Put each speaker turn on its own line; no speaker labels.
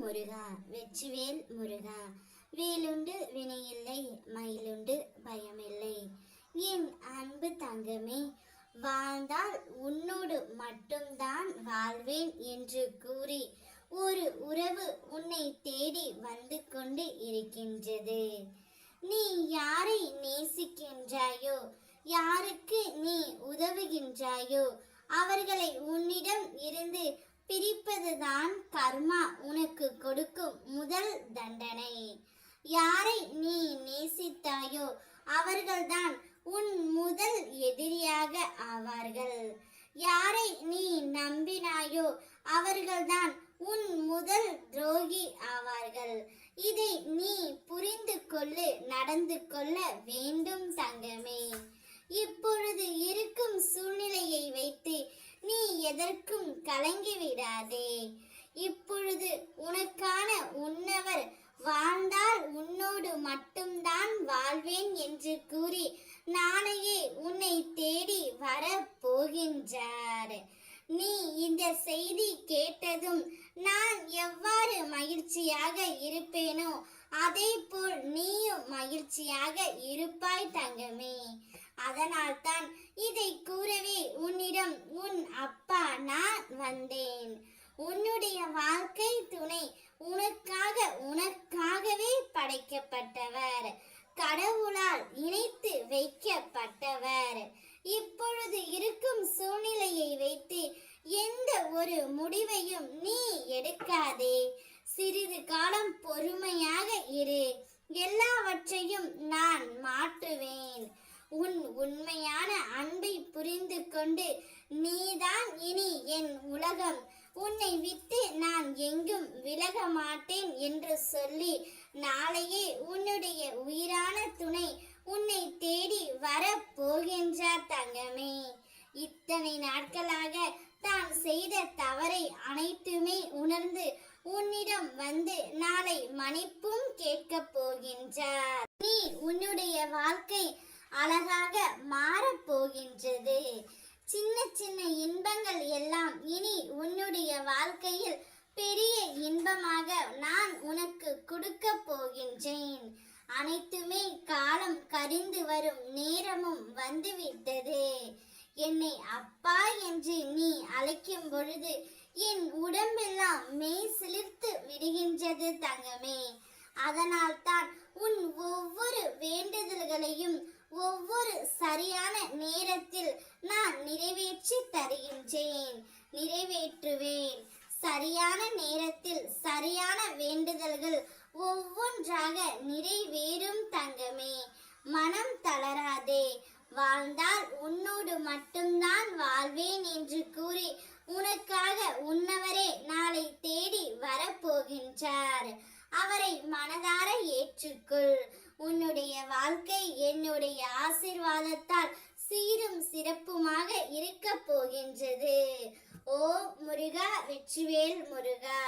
முருகா வெற்றிவேல் முருகா. வேலுண்டு வினையில்லை, மயிலுண்டு பயமில்லை. என் அன்பு தங்கமே, வாழ்ந்தால் உன்னோடு மட்டும்தான் வாழ்வேன் என்று கூறி ஒரு உறவு உன்னை தேடி வந்து கொண்டு இருக்கின்றது. நீ யாரை நேசிக்கின்றாயோ, யாருக்கு நீ உதவுகின்றாயோ, அவர்களை உன்னிடம் இருந்து பிரிப்பதுதான் கர்மா உனக்கு கொடுக்கும் முதல் தண்டனை. யாரை நீ நேசித்தாயோ அவர்கள்தான் உன் முதல் எதிரியாக ஆவார்கள். யாரை நீ நம்பினாயோ அவர்கள்தான் உன் முதல் துரோகி ஆவார்கள். இதை நீ புரிந்து கொள்ளு, நடந்து கொள்ள வேண்டும் தங்கமே. இப்பொழுது இருக்கும் சூழ்நிலையை வைத்து நீ எதற்கும் கலங்கி விடாதே. இப்பொழுது உனக்கான உன்னவர் வாழ்ந்தால் உன்னோடு மட்டும்தான் வாழ்வேன் என்று கூறி நாளையே உன்னை தேடி வர போகின்றார். நீ இந்த செய்தி கேட்டதும் நான் எவ்வாறு மகிழ்ச்சியாக இருப்பேனோ அதே போல் நீயும் மகிழ்ச்சியாக இருப்பாய் தங்கமே. அதனால்தான் இதை கூறவே உன்னிடம் உன் அப்பா நான் வந்தேன். உன்னுடைய வாழ்க்கை துணை உனக்காகவே படைக்கப்பட்டவர், கடவுளால் இணைத்து வைக்கப்பட்டவர். இப்பொழுது இருக்கும் சூழ்நிலையை வைத்து எந்த ஒரு முடிவையும் நீ எடுக்காதே. சிறிது காலம் பொறுமையாக இரு, எல்லாவற்றையும் நான் மாற்றுவேன். உன் உண்மையான அன்பை புரிந்து கொண்டு நீதான் இனி என் உலகம், உன்னை விட்டு நான் எங்கும் விலக மாட்டேன் என்று சொல்லி நாளையே உன்னுடைய உயிரான துணை உன்னை தேடி வர போகின்றார் தங்கமே. இத்தனை நாட்களாக தான் செய்த தவறை அனைத்துமே உணர்ந்து உன்னிடம் வந்து நாளை மன்னிப்பும் கேட்க போகின்றார். நீ உன்னுடைய வாழ்க்கை அழகாக மாறப் போகின்றது. சின்ன சின்ன இன்பங்கள் எல்லாம் இனி உன்னுடைய வாழ்க்கையில் பெரிய இன்பமாக நான் உனக்கு கொடுக்க போகின்றேன். அனைத்துமே காலம் கரிந்து வரும் நேரமும் வந்துவிட்டது. என்னை அப்பா என்று நீ அழைக்கும் பொழுது என் உடம்பெல்லாம் மெய் சிலிர்த்து விடுகின்றது தங்கமே. அதனால்தான் உன் ஒவ்வொரு வேண்டுதல்களையும் ஒவ்வொரு சரியான நேரத்தில் நான் நிறைவேற்றி தருகின்றேன், நிறைவேற்றுவேன். சரியான நேரத்தில் சரியான வேண்டுதல்கள் ஒவ்வொன்றாக நிறைவேறும் தங்கமே. மனம் தளராதே. வாழ்ந்தால் உன்னோடு மட்டும்தான் வாழ்வேன் என்று கூறி உனக்காக உன்னவரே நாளை தேடி வரப்போகின்றார். அவரை மனதார ஏற்றுக்கொள். உன்னுடைய வாழ்க்கை என்னுடைய ஆசீர்வாதத்தால் சீரும் சிறப்புமாக இருக்க போகின்றது. ஓ முருகா வெற்றிவேல் முருகா.